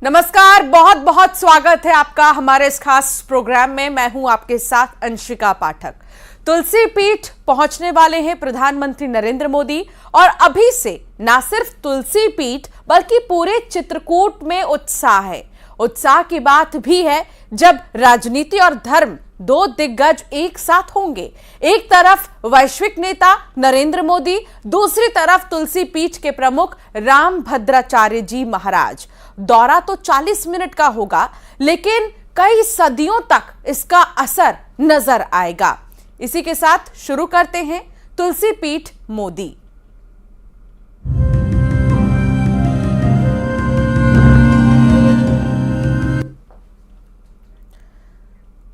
नमस्कार, बहुत बहुत स्वागत है आपका हमारे इस खास प्रोग्राम में। मैं हूं आपके साथ अंशिका पाठक। तुलसी पीठ पहुंचने वाले हैं प्रधानमंत्री नरेंद्र मोदी और अभी से ना सिर्फ तुलसी पीठ बल्कि पूरे चित्रकूट में उत्साह है। उत्साह की बात भी है जब राजनीति और धर्म दो दिग्गज एक साथ होंगे। एक तरफ वैश्विक नेता नरेंद्र मोदी, दूसरी तरफ तुलसी पीठ के प्रमुख रामभद्राचार्य जी महाराज। दौरा तो 40 मिनट का होगा, लेकिन कई सदियों तक इसका असर नजर आएगा। इसी के साथ शुरू करते हैं तुलसी पीठ मोदी।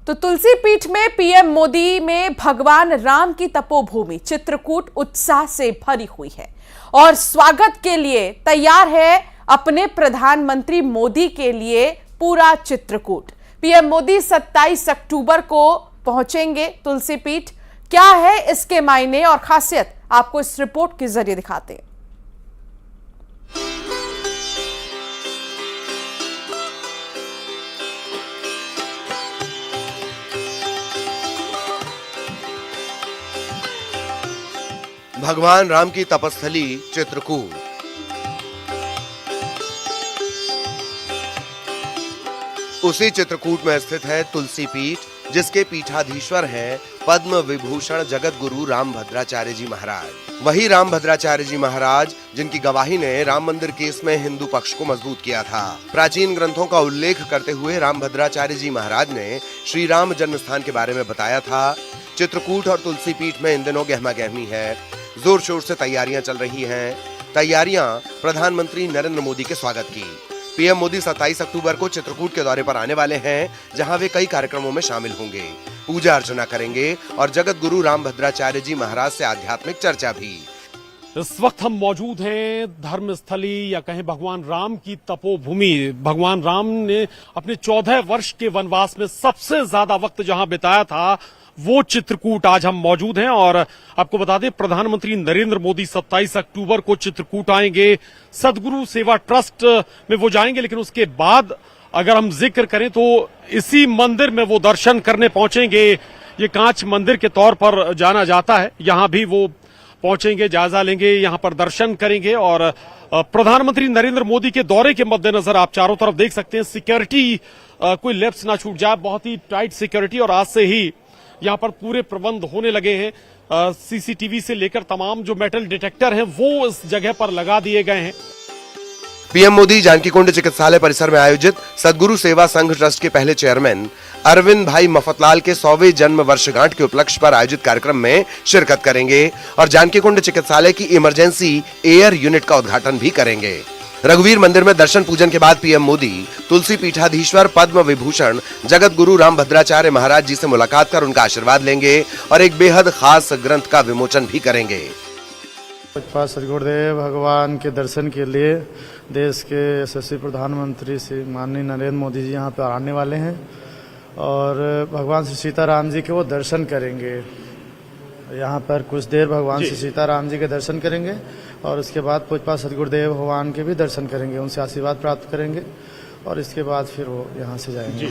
तो तुलसी पीठ में पीएम मोदी में भगवान राम की तपोभूमि चित्रकूट उत्साह से भरी हुई है और स्वागत के लिए तैयार है अपने प्रधानमंत्री मोदी के लिए पूरा चित्रकूट। पीएम मोदी 27 अक्टूबर को पहुंचेंगे तुलसी पीठ। क्या है इसके मायने और खासियत, आपको इस रिपोर्ट के जरिए दिखाते हैं। भगवान राम की तपस्थली चित्रकूट। उसी चित्रकूट में स्थित है तुलसी पीठ, जिसके पीठाधीश्वर हैं पद्म विभूषण जगत गुरु रामभद्राचार्य जी महाराज। वही रामभद्राचार्य जी महाराज जिनकी गवाही ने राम मंदिर केस में हिंदू पक्ष को मजबूत किया था। प्राचीन ग्रंथों का उल्लेख करते हुए रामभद्राचार्य जी महाराज ने श्री राम जन्म स्थान के बारे में बताया था। चित्रकूट और तुलसी पीठ में इन दिनों गहमा गहमी है। जोर शोर से तैयारियां चल रही हैं। तैयारियां प्रधानमंत्री नरेंद्र मोदी के स्वागत की। पीएम मोदी 27 अक्टूबर को चित्रकूट के दौरे पर आने वाले हैं, जहां वे कई कार्यक्रमों में शामिल होंगे, पूजा अर्चना करेंगे और जगत गुरु रामभद्राचार्य जी महाराज से आध्यात्मिक चर्चा भी। इस वक्त हम मौजूद हैं धर्मस्थली या कहें भगवान राम की तपोभूमि। भगवान राम ने अपने 14 वर्ष के वनवास में सबसे ज्यादा वक्त जहां बिताया था वो चित्रकूट आज हम मौजूद हैं। और आपको बता दें, प्रधानमंत्री नरेंद्र मोदी 27 अक्टूबर को चित्रकूट आएंगे। सदगुरु सेवा ट्रस्ट में वो जाएंगे, लेकिन उसके बाद अगर हम जिक्र करें तो इसी मंदिर में वो दर्शन करने पहुंचेंगे। ये कांच मंदिर के तौर पर जाना जाता है। यहां भी वो पहुंचेंगे, जायजा लेंगे, यहां पर दर्शन करेंगे। और प्रधानमंत्री नरेंद्र मोदी के दौरे के मद्देनजर आप चारों तरफ देख सकते हैं, सिक्योरिटी कोई लेफ्ट ना छूट जाए, बहुत ही टाइट सिक्योरिटी। और आज से ही यहाँ पर पूरे प्रबंध होने लगे हैं। सीसीटीवी से लेकर तमाम जो मेटल डिटेक्टर हैं वो इस जगह पर लगा दिए गए हैं। पीएम मोदी जानकी कुंड चिकित्सालय परिसर में आयोजित सदगुरु सेवा संघ ट्रस्ट के पहले चेयरमैन अरविंद भाई मफतलाल के 100वें जन्म वर्षगांठ के उपलक्ष्य पर आयोजित कार्यक्रम में शिरकत करेंगे और जानकी कुंड चिकित्सालय की इमरजेंसी एयर यूनिट का उद्घाटन भी करेंगे। रघुवीर मंदिर में दर्शन पूजन के बाद पीएम मोदी तुलसी पीठाधीश्वर पद्म विभूषण जगत गुरु रामभद्राचार्य महाराज जी से मुलाकात कर उनका आशीर्वाद लेंगे और एक बेहद खास ग्रंथ का विमोचन भी करेंगे। श्री गुरुदेव भगवान के दर्शन के लिए देश के यशस्वी प्रधानमंत्री श्री माननीय नरेंद्र मोदी जी यहाँ पर आने वाले हैं और भगवान श्री सीताराम जी के वो दर्शन करेंगे। यहाँ पर कुछ देर भगवान श्री सीताराम जी के दर्शन करेंगे और उसके बाद पूज्य सदगुरुदेव भगवान के भी दर्शन करेंगे, उनसे आशीर्वाद प्राप्त करेंगे और इसके बाद फिर वो यहाँ से जाएंगे।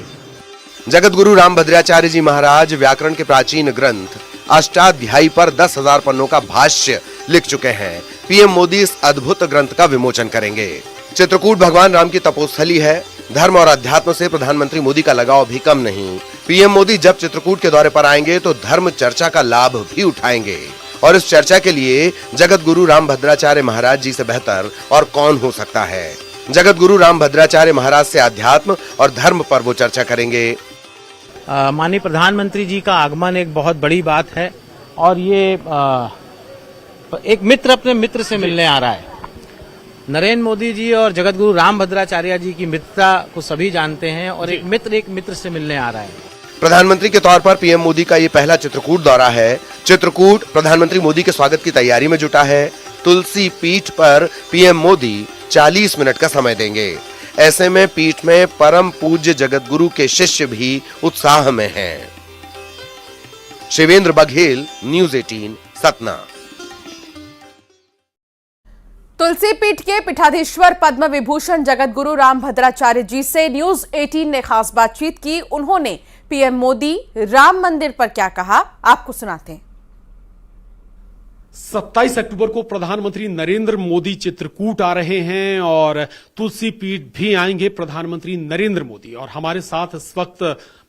जगत गुरु रामभद्राचार्य जी महाराज व्याकरण के प्राचीन ग्रंथ अष्टाध्यायी पर 10,000 पन्नों का भाष्य लिख चुके हैं। पीएम मोदी इस अद्भुत ग्रंथ का विमोचन करेंगे। चित्रकूट भगवान राम की तपोस्थली है। धर्म और अध्यात्म से प्रधानमंत्री मोदी का लगाव भी कम नहीं। पीएम मोदी जब चित्रकूट के दौरे पर आएंगे तो धर्म चर्चा का लाभ भी उठाएंगे और इस चर्चा के लिए जगत गुरु रामभद्राचार्य महाराज जी से बेहतर और कौन हो सकता है। जगत गुरु रामभद्राचार्य महाराज से अध्यात्म और धर्म पर वो चर्चा करेंगे। माननीय प्रधानमंत्री जी का आगमन एक बहुत बड़ी बात है और ये एक मित्र अपने मित्र से मिलने आ रहा है। नरेंद्र मोदी जी और जगत गुरु रामभद्राचार्य जी की मित्रता को सभी जानते हैं और एक मित्र से मिलने आ रहा है। प्रधानमंत्री के तौर पर पीएम मोदी का ये पहला चित्रकूट दौरा है। चित्रकूट प्रधानमंत्री मोदी के स्वागत की तैयारी में जुटा है। तुलसी पीठ पर पीएम मोदी 40 मिनट का समय देंगे। ऐसे में पीठ में परम पूज्य जगत गुरु के शिष्य भी उत्साह में हैं। शिवेंद्र बघेल, न्यूज़ 18, सतना। तुलसी पीठ के पीठाधीश्वर पद्म विभूषण जगत गुरु राम भद्राचार्य जी से न्यूज 18 ने खास बातचीत की। उन्होंने पीएम मोदी राम मंदिर पर क्या कहा, आपको सुनाते हैं। 27 अक्टूबर को प्रधानमंत्री नरेंद्र मोदी चित्रकूट आ रहे हैं और तुलसी पीठ भी आएंगे प्रधानमंत्री नरेंद्र मोदी। और हमारे साथ इस वक्त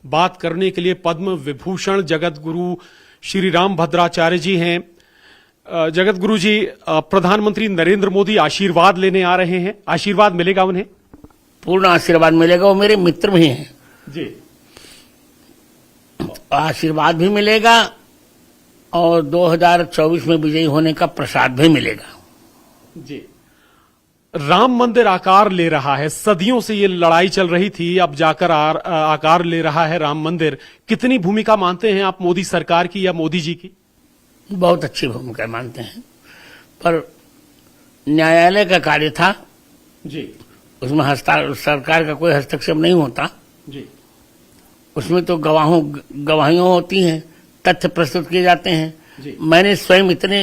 बात करने के लिए पद्म विभूषण जगत गुरु श्री राम भद्राचार्य जी हैं। जगत गुरु जी, प्रधानमंत्री नरेंद्र मोदी आशीर्वाद लेने आ रहे हैं, आशीर्वाद मिलेगा उन्हें? पूर्ण आशीर्वाद मिलेगा, वो मेरे मित्र भी हैं जी। आशीर्वाद भी मिलेगा और 2024 में विजयी होने का प्रसाद भी मिलेगा। जी। राम मंदिर आकार ले रहा है, सदियों से ये लड़ाई चल रही थी, अब जाकर आकार ले रहा है राम मंदिर। कितनी भूमिका मानते हैं आप मोदी सरकार की या मोदी जी की? बहुत अच्छी भूमिका मानते हैं, पर न्यायालय का कार्य था जी। उसमें सरकार का कोई हस्तक्षेप नहीं होता जी। उसमें तो गवाहियां होती हैं, तथ्य प्रस्तुत किए जाते हैं जी। मैंने स्वयं इतने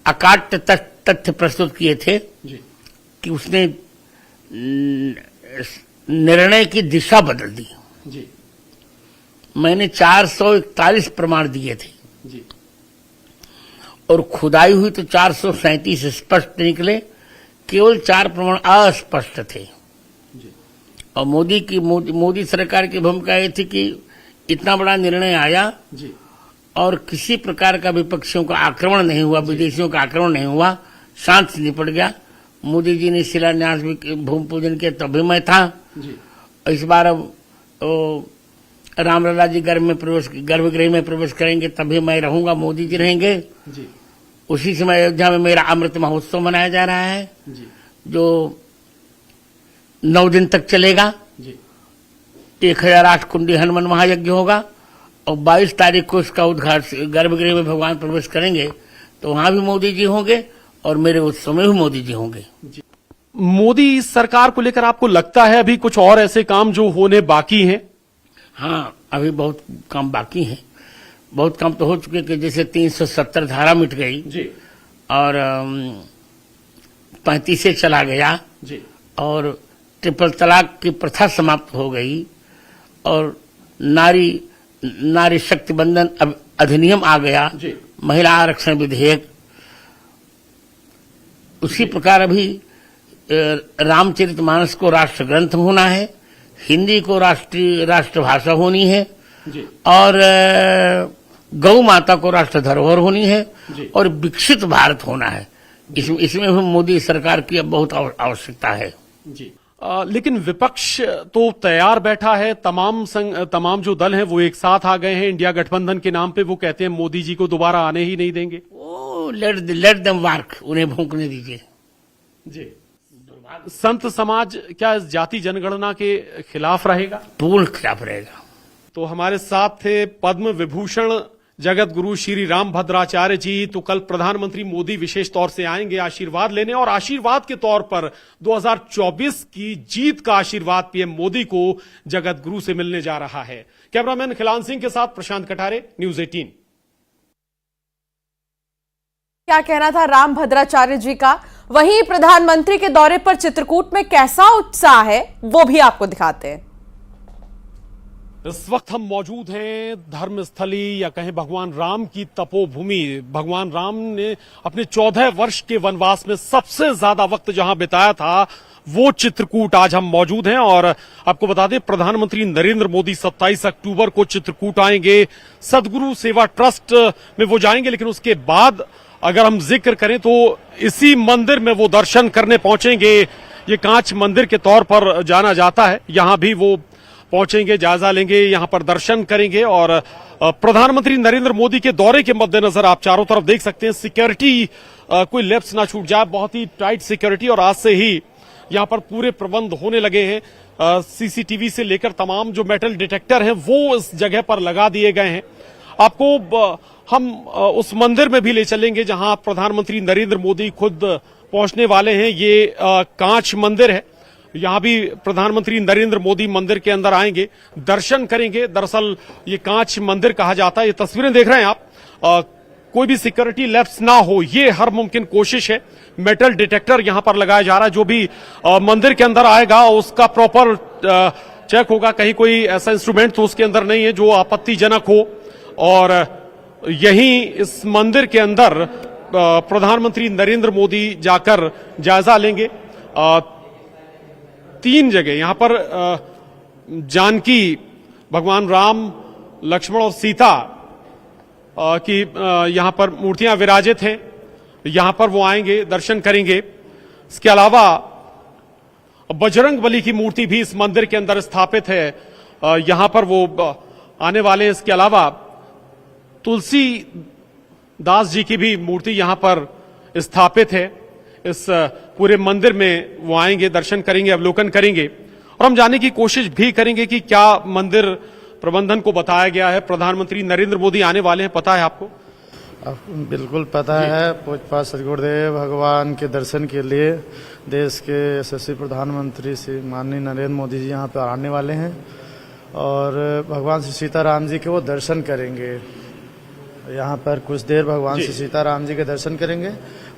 अकाट्य तथ्य प्रस्तुत किए थे जी। कि उसने निर्णय की दिशा बदल दी। जी। मैंने 441 प्रमाण दिए थे जी। और खुदाई हुई तो 437 स्पष्ट निकले, केवल 4 प्रमाण अस्पष्ट थे। और मोदी सरकार की भूमिका ये थी कि इतना बड़ा निर्णय आया जी। और किसी प्रकार का विपक्षियों का आक्रमण नहीं हुआ, विदेशियों का आक्रमण नहीं हुआ, शांत से निपट गया। मोदी जी ने शिलान्यास भी भूमि पूजन किया, तब भी मैं था जी। इस बार अब रामलला जी गर्भगृह में प्रवेश करेंगे, तभी मैं रहूंगा, मोदी जी रहेंगे जी। उसी समय अयोध्या में मेरा अमृत महोत्सव मनाया जा रहा है जी। जो 9 दिन तक चलेगा। जी। 1008 कुंडी हनुमान महायज्ञ होगा और 22 तारीख को इसका उद्घाटन, गर्भगृह में भगवान प्रवेश करेंगे तो वहां भी मोदी जी होंगे और मेरे उत्सव में भी मोदी जी होंगे। मोदी सरकार को लेकर आपको लगता है अभी कुछ और ऐसे काम जो होने बाकी हैं? हाँ, अभी बहुत काम बाकी है। बहुत काम तो हो चुके कि जैसे 370 धारा मिट गई जी। और 35 से चला गया जी। और ट्रिपल तलाक की प्रथा समाप्त हो गई और नारी शक्ति बंधन अधिनियम आ गया जी। महिला आरक्षण विधेयक। उसी प्रकार अभी रामचरितमानस को राष्ट्र ग्रंथ होना है, हिंदी को राष्ट्रभाषा होनी है जी। और गौ माता को राष्ट्र धरोहर होनी है जी। और विकसित भारत होना है। इसमें भी मोदी सरकार की अब बहुत आवश्यकता है जी। लेकिन विपक्ष तो तैयार बैठा है, तमाम जो दल हैं वो एक साथ आ गए हैं इंडिया गठबंधन के नाम पे। वो कहते हैं मोदी जी को दोबारा आने ही नहीं देंगे। ओ लेट देम वर्क, उन्हें भूखने दीजिए जी। संत समाज क्या इस जाति जनगणना के खिलाफ रहेगा? पूर्ण खिलाफ रहेगा। तो हमारे साथ थे पद्म विभूषण जगत गुरु श्री राम भद्राचार्य जी। तो कल प्रधानमंत्री मोदी विशेष तौर से आएंगे आशीर्वाद लेने और आशीर्वाद के तौर पर 2024 की जीत का आशीर्वाद पीएम मोदी को जगत गुरु से मिलने जा रहा है। कैमरामैन खिलान सिंह के साथ प्रशांत कटारे, न्यूज 18। क्या कहना था राम भद्राचार्य जी का। वहीं प्रधानमंत्री के दौरे पर चित्रकूट में कैसा उत्साह है वो भी आपको दिखाते हैं। इस वक्त हम मौजूद हैं धर्मस्थली या कहें भगवान राम की तपोभूमि। भगवान राम ने अपने 14 वर्ष के वनवास में सबसे ज्यादा वक्त जहां बिताया था वो चित्रकूट आज हम मौजूद हैं। और आपको बता दें प्रधानमंत्री नरेंद्र मोदी 27 अक्टूबर को चित्रकूट आएंगे, सदगुरु सेवा ट्रस्ट में वो जाएंगे। लेकिन उसके बाद अगर हम जिक्र करें तो इसी मंदिर में वो दर्शन करने पहुंचेंगे। ये कांच मंदिर के तौर पर जाना जाता है, यहां भी वो पहुंचेंगे, जायजा लेंगे, यहां पर दर्शन करेंगे। और प्रधानमंत्री नरेंद्र मोदी के दौरे के मद्देनजर आप चारों तरफ देख सकते हैं सिक्योरिटी कोई लेफ्ट ना छूट जाए, बहुत ही टाइट सिक्योरिटी। और आज से ही यहां पर पूरे प्रबंध होने लगे हैं। सीसीटीवी से लेकर तमाम जो मेटल डिटेक्टर हैं वो इस जगह पर लगा दिए गए हैं। आपको हम उस मंदिर में भी ले चलेंगे जहां प्रधानमंत्री नरेंद्र मोदी खुद पहुंचने वाले हैं। ये कांच मंदिर है, यहां भी प्रधानमंत्री नरेंद्र मोदी मंदिर के अंदर आएंगे, दर्शन करेंगे। दरअसल ये कांच मंदिर कहा जाता है। ये तस्वीरें देख रहे हैं आप, कोई भी सिक्योरिटी लैप्स ना हो, ये हर मुमकिन कोशिश है। मेटल डिटेक्टर यहां पर लगाया जा रहा है। जो भी मंदिर के अंदर आएगा उसका प्रॉपर चेक होगा, कहीं कोई ऐसा इंस्ट्रूमेंट तो उसके अंदर नहीं है जो आपत्तिजनक हो। और यहीं इस मंदिर के अंदर प्रधानमंत्री नरेंद्र मोदी जाकर जायजा लेंगे। 3 जगह यहां पर जानकी, भगवान राम, लक्ष्मण और सीता की यहां पर मूर्तियां विराजित हैं। यहां पर वो आएंगे, दर्शन करेंगे। इसके अलावा बजरंग बली की मूर्ति भी इस मंदिर के अंदर स्थापित है, यहां पर वो आने वाले हैं। इसके अलावा तुलसीदास जी की भी मूर्ति यहां पर स्थापित है। इस पूरे मंदिर में वो आएंगे, दर्शन करेंगे, अवलोकन करेंगे और हम जानने की कोशिश भी करेंगे कि क्या मंदिर प्रबंधन को बताया गया है। प्रधानमंत्री नरेंद्र मोदी आने वाले हैं, पता है आपको? बिल्कुल पता है। पूज्यपाद श्री गुरुदेव भगवान के दर्शन के लिए देश के यशस्वी प्रधानमंत्री श्री माननीय नरेंद्र मोदी जी यहाँ पर आने वाले हैं और भगवान श्री सीताराम जी के वो दर्शन करेंगे। यहाँ पर कुछ देर भगवान श्री सीताराम जी के दर्शन करेंगे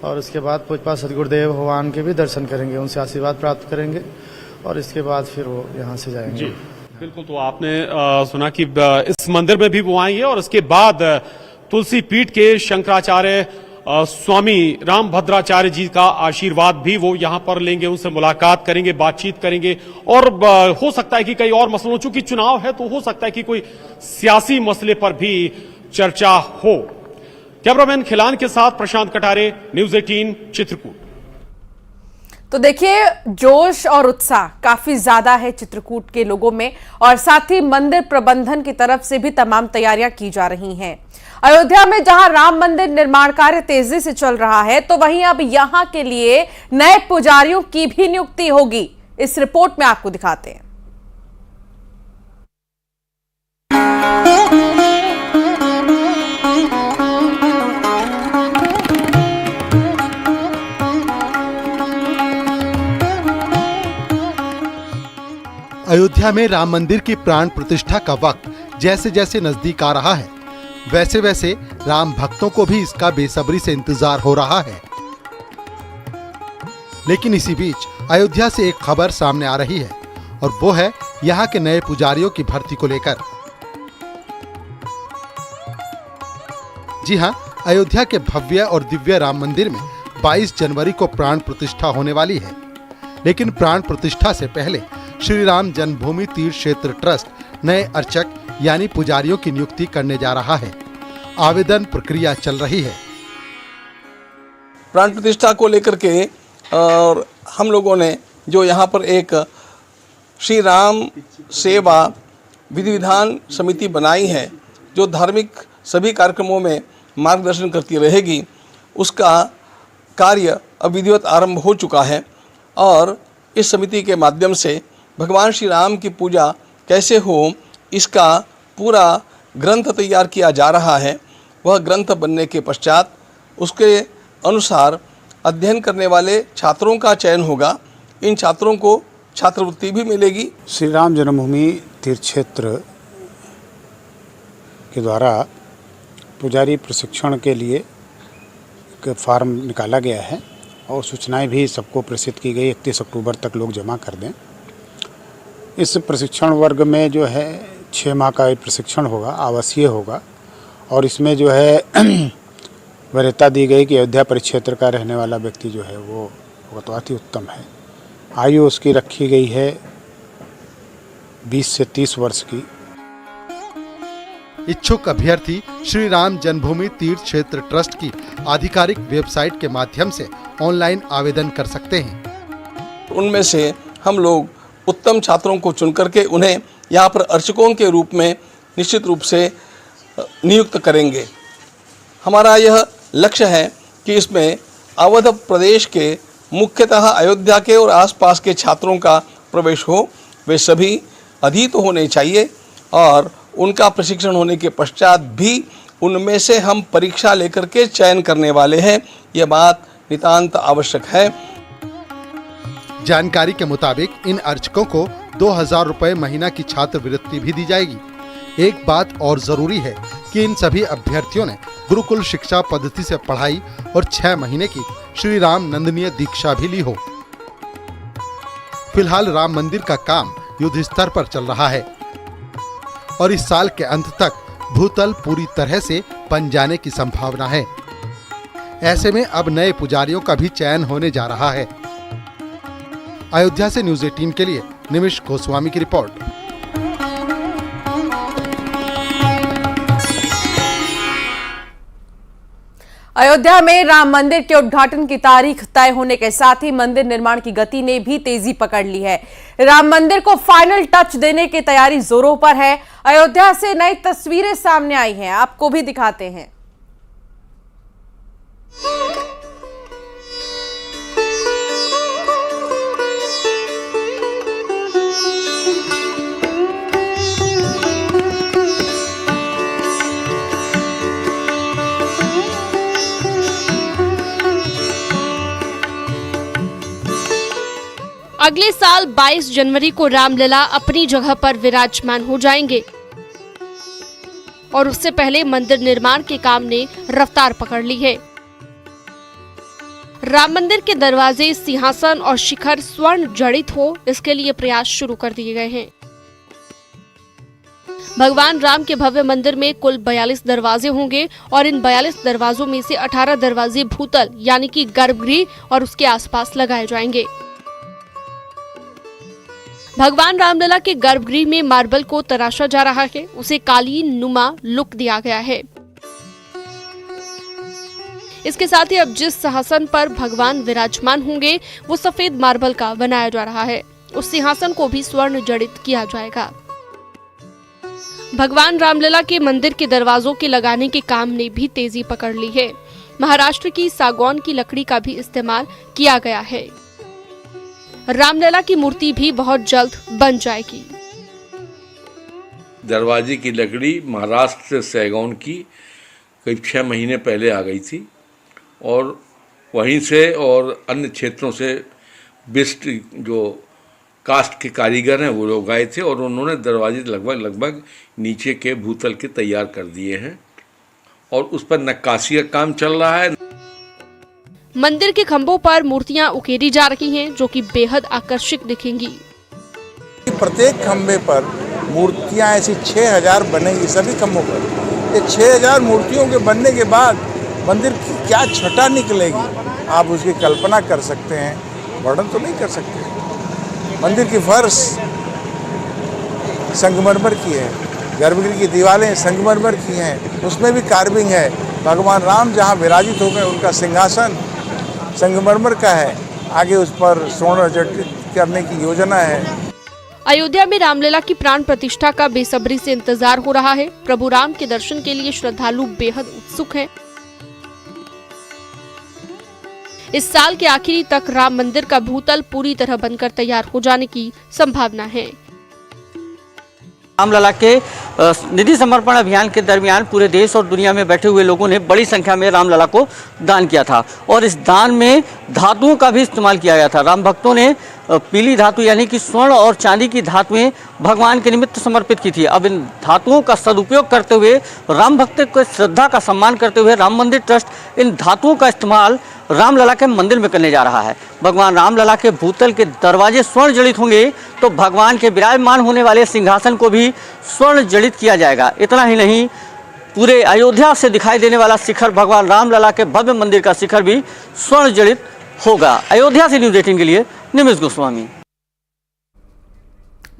और उसके बाद पूज्यपाद श्री गुरुदेव भगवान के भी दर्शन करेंगे, उनसे आशीर्वाद प्राप्त करेंगे और इसके बाद फिर वो यहाँ से जाएंगे। बिल्कुल, तो आपने सुना कि इस मंदिर में भी वो आएंगे और इसके बाद तुलसी पीठ के शंकराचार्य स्वामी रामभद्राचार्य जी का आशीर्वाद भी वो यहां पर लेंगे, उनसे मुलाकात करेंगे, बातचीत करेंगे और हो सकता है कि कई और मसलों, चूंकि चुनाव है तो हो सकता है कि कोई सियासी मसले पर भी चर्चा हो। कैमरामैन खिलान के साथ प्रशांत कटारे, न्यूज़ 18 चित्रकूट। तो देखिए, जोश और उत्साह काफी ज्यादा है चित्रकूट के लोगों में और साथ ही मंदिर प्रबंधन की तरफ से भी तमाम तैयारियां की जा रही हैं। अयोध्या में जहां राम मंदिर निर्माण कार्य तेजी से चल रहा है, तो वहीं अब यहां के लिए नए पुजारियों की भी नियुक्ति होगी। इस रिपोर्ट में आपको दिखाते हैं। अयोध्या में राम मंदिर की प्राण प्रतिष्ठा का वक्त जैसे जैसे नजदीक आ रहा है, वैसे वैसे राम भक्तों को भी इसका बेसब्री से इंतजार हो रहा है। लेकिन इसी बीच अयोध्या से एक खबर सामने आ रही है और वो है यहाँ के नए पुजारियों की भर्ती को लेकर। जी हां, अयोध्या के भव्य और दिव्य राम मंदिर में 22 जनवरी को प्राण प्रतिष्ठा होने वाली है। लेकिन प्राण प्रतिष्ठा से पहले श्री राम जन्मभूमि तीर्थ क्षेत्र ट्रस्ट नए अर्चक यानी पुजारियों की नियुक्ति करने जा रहा है। आवेदन प्रक्रिया चल रही है। प्राण प्रतिष्ठा को लेकर के और हम लोगों ने जो यहाँ पर एक श्री राम सेवा विधि विधान समिति बनाई है, जो धार्मिक सभी कार्यक्रमों में मार्गदर्शन करती रहेगी, उसका कार्य अब विधिवत आरंभ हो चुका है और इस समिति के माध्यम से भगवान श्री राम की पूजा कैसे हो, इसका पूरा ग्रंथ तैयार किया जा रहा है। वह ग्रंथ बनने के पश्चात उसके अनुसार अध्ययन करने वाले छात्रों का चयन होगा। इन छात्रों को छात्रवृत्ति भी मिलेगी। श्री राम जन्मभूमि तीर्थ क्षेत्र के द्वारा पुजारी प्रशिक्षण के लिए एक फार्म निकाला गया है और सूचनाएं भी सबको प्रेषित की गई। 31 अक्टूबर तक लोग जमा कर दें। इस प्रशिक्षण वर्ग में जो है 6 माह का प्रशिक्षण होगा, आवासीय होगा और इसमें जो है वरीयता दी गई कि अयोध्या परिक्षेत्र का रहने वाला व्यक्ति जो है वो होगा तो अति उत्तम है। आयु उसकी रखी गई है 20 से 30 वर्ष की। इच्छुक अभ्यर्थी श्री राम जन्मभूमि तीर्थ क्षेत्र ट्रस्ट की आधिकारिक वेबसाइट के माध्यम से ऑनलाइन आवेदन कर सकते हैं। उनमें से हम लोग उत्तम छात्रों को चुन करके उन्हें यहाँ पर अर्चकों के रूप में निश्चित रूप से नियुक्त करेंगे। हमारा यह लक्ष्य है कि इसमें अवध प्रदेश के मुख्यतः अयोध्या के और आसपास के छात्रों का प्रवेश हो। वे सभी अधीत होने चाहिए और उनका प्रशिक्षण होने के पश्चात भी उनमें से हम परीक्षा लेकर के चयन करने वाले हैं। यह बात नितांत आवश्यक है। जानकारी के मुताबिक इन अर्चकों को 2000 रुपए महीना की छात्रवृत्ति भी दी जाएगी। एक बात और जरूरी है कि इन सभी अभ्यर्थियों ने गुरुकुल शिक्षा पद्धति से पढ़ाई और 6 महीने की श्री राम नंदनीय दीक्षा भी ली हो। फिलहाल राम मंदिर का काम युद्ध स्तर पर चल रहा है और इस साल के अंत तक भूतल पूरी तरह से बन जाने की संभावना है। ऐसे में अब नए पुजारियों का भी चयन होने जा रहा है। अयोध्या से न्यूज़ 18 के लिए निमिष गोस्वामी की रिपोर्ट। अयोध्या में राम मंदिर के उद्घाटन की तारीख तय होने के साथ ही मंदिर निर्माण की गति ने भी तेजी पकड़ ली है। राम मंदिर को फाइनल टच देने की तैयारी जोरों पर है। अयोध्या से नई तस्वीरें सामने आई हैं, आपको भी दिखाते हैं। अगले साल 22 जनवरी को रामलला अपनी जगह पर विराजमान हो जाएंगे और उससे पहले मंदिर निर्माण के काम ने रफ्तार पकड़ ली है। राम मंदिर के दरवाजे, सिंहासन और शिखर स्वर्ण जड़ित हो, इसके लिए प्रयास शुरू कर दिए गए हैं। भगवान राम के भव्य मंदिर में कुल 42 दरवाजे होंगे और इन 42 दरवाजों में से 18 दरवाजे भूतल यानी कि गर्भगृह और उसके आसपास लगाए जाएंगे। भगवान रामलला के गर्भगृह में मार्बल को तराशा जा रहा है, उसे कालीन नुमा लुक दिया गया है। इसके साथ ही अब जिस सिंहासन पर भगवान विराजमान होंगे वो सफेद मार्बल का बनाया जा रहा है। उस सिंहासन को भी स्वर्ण जड़ित किया जाएगा। भगवान रामलला के मंदिर के दरवाजों के लगाने के काम ने भी तेजी पकड़ ली है। महाराष्ट्र की सागौन की लकड़ी का भी इस्तेमाल किया गया है। रामलला की मूर्ति भी बहुत जल्द बन जाएगी। दरवाजे की लकड़ी महाराष्ट्र से सैगौन की करीब 6 महीने पहले आ गई थी और वहीं से और अन्य क्षेत्रों से बेस्ट जो कास्ट के कारीगर हैं वो लोग आए थे और उन्होंने दरवाजे लगभग नीचे के भूतल के तैयार कर दिए हैं और उस पर नक्काशी का काम चल रहा है। मंदिर के खंभों पर मूर्तियां उकेरी जा रही हैं जो कि बेहद आकर्षक दिखेंगी। प्रत्येक खंभे पर मूर्तियां ऐसी 6000 बनेगी सभी खंभों पर। ये 6000 मूर्तियों के बनने के बाद मंदिर की क्या छटा निकलेगी आप उसकी कल्पना कर सकते हैं, वर्णन तो नहीं कर सकते। मंदिर की फर्श संगमरमर की है, गर्भगृह की दीवारें संगमरमर की हैं, उसमें भी कार्विंग है। भगवान राम जहाँ विराजित हो गए उनका सिंहासन संगमरमर का है, आगे उस पर स्वर्ण जड़ित करने की योजना है। अयोध्या में रामलला की प्राण प्रतिष्ठा का बेसब्री से इंतजार हो रहा है। प्रभु राम के दर्शन के लिए श्रद्धालु बेहद उत्सुक हैं। इस साल के आखिरी तक राम मंदिर का भूतल पूरी तरह बनकर तैयार हो जाने की संभावना है। रामलला के निधि समर्पण अभियान के दरमियान पूरे देश और दुनिया में बैठे हुए लोगों ने बड़ी संख्या में रामलला को दान किया था और इस दान में धातुओं का भी इस्तेमाल किया गया था। राम भक्तों ने पीली धातु यानी कि स्वर्ण और चांदी की धातुएं भगवान के निमित्त समर्पित की थी। अब इन धातुओं का सदुपयोग करते हुए राम भक्त को श्रद्धा का सम्मान करते हुए राम मंदिर ट्रस्ट इन धातुओं का इस्तेमाल रामलला के मंदिर में करने जा रहा है। भगवान रामलला के भूतल के दरवाजे स्वर्ण जड़ित होंगे तो भगवान के विराजमान होने वाले सिंहासन को भी स्वर्ण जड़ित किया जाएगा। इतना ही नहीं, पूरे अयोध्या से दिखाई देने वाला शिखर भगवान रामलला के भव्य मंदिर का शिखर भी स्वर्ण जड़ित होगा। अयोध्या से न्यूज़ 18 के लिए निमिष गोस्वामी।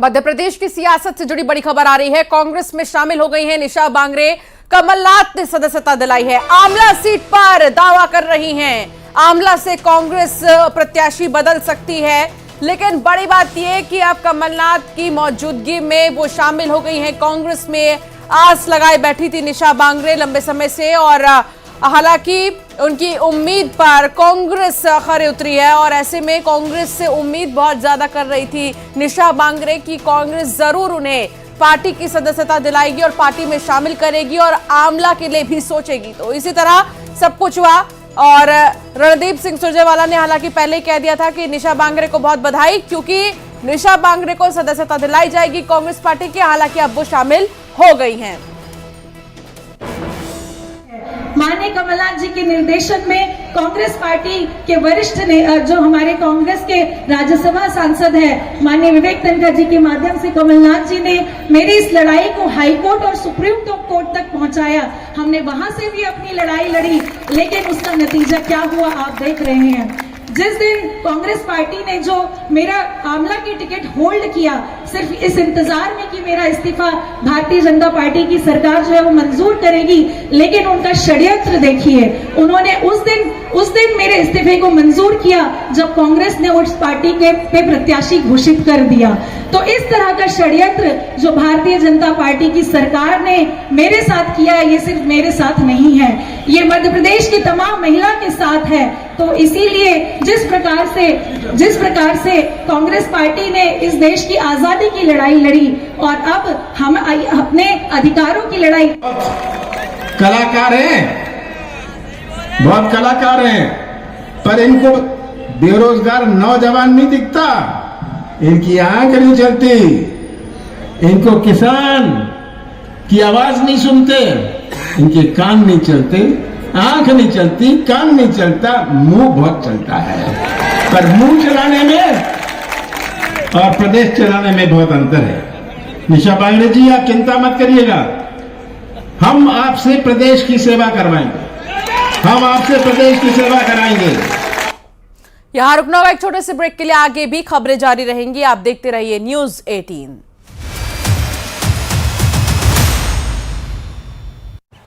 मध्य प्रदेश की सियासत से जुड़ी बड़ी खबर आ रही है। कांग्रेस में शामिल हो गई हैं निशा बांगरे। कमलनाथ ने सदस्यता दिलाई है। आमला सीट पर दावा कर रही हैं। आमला से कांग्रेस प्रत्याशी बदल सकती है, लेकिन बड़ी बात यह कि अब कमलनाथ की मौजूदगी में वो शामिल हो गई हैं कांग्रेस में। आस लगाए बैठी थी निशा बांगरे लंबे समय से और हालांकि उनकी उम्मीद पर कांग्रेस खरे उतरी है और ऐसे में कांग्रेस से उम्मीद बहुत ज्यादा कर रही थी निशा बांगरे की कांग्रेस जरूर उन्हें पार्टी की सदस्यता दिलाएगी और पार्टी में शामिल करेगी और आमला के लिए भी सोचेगी। तो इसी तरह सब कुछ हुआ और रणदीप सिंह सुरजेवाला ने हालांकि पहले ही कह दिया था कि निशा बांगरे को बहुत बधाई, क्योंकि निशा बांगरे को सदस्यता दिलाई जाएगी कांग्रेस पार्टी की। हालांकि अब वो शामिल हो गई हैं। माननीय कमलनाथ जी के निर्देशन में कांग्रेस पार्टी के वरिष्ठ ने जो हमारे कांग्रेस के राज्यसभा सांसद है माननीय विवेक तनखा जी के माध्यम से कमलनाथ जी ने मेरी इस लड़ाई को हाई कोर्ट और सुप्रीम कोर्ट तक पहुंचाया। हमने वहां से भी अपनी लड़ाई लड़ी, लेकिन उसका नतीजा क्या हुआ आप देख रहे हैं। जिस दिन कांग्रेस पार्टी ने जो मेरा आमला की टिकट होल्ड किया, सिर्फ इस इंतजार में कि मेरा इस्तीफा भारतीय जनता पार्टी की सरकार जो है वो मंजूर करेगी, लेकिन उनका षड्यंत्र देखिए। उन्होंने उस दिन मेरे इस्तीफे को मंजूर किया जब कांग्रेस ने उस पार्टी के पे प्रत्याशी घोषित कर दिया। तो इस तरह का षड्यंत्र जो भारतीय जनता पार्टी की सरकार ने मेरे साथ किया है, ये सिर्फ मेरे साथ नहीं है, ये मध्य प्रदेश की तमाम महिला के साथ है। तो इसीलिए जिस प्रकार से कांग्रेस पार्टी ने इस देश की आजादी की लड़ाई लड़ी और अब हम अपने अधिकारों की लड़ाई। कलाकार हैं, बहुत कलाकार हैं, पर इनको बेरोजगार नौजवान नहीं दिखता, इनकी आंख नहीं चलती, इनको किसान की आवाज नहीं सुनते, इनके कान नहीं चलते, आंख नहीं चलती, कान नहीं चलता, मुंह बहुत चलता है। पर मुंह चलाने में और प्रदेश चलाने में बहुत अंतर है। निशा बांगड़े जी, आप चिंता मत करिएगा, हम आपसे प्रदेश की सेवा करवाएंगे, हम आपसे प्रदेश की सेवा कराएंगे। यहां रुकना होगा एक छोटे से ब्रेक के लिए, आगे भी खबरें जारी रहेंगी। आप देखते रहिए न्यूज़ 18।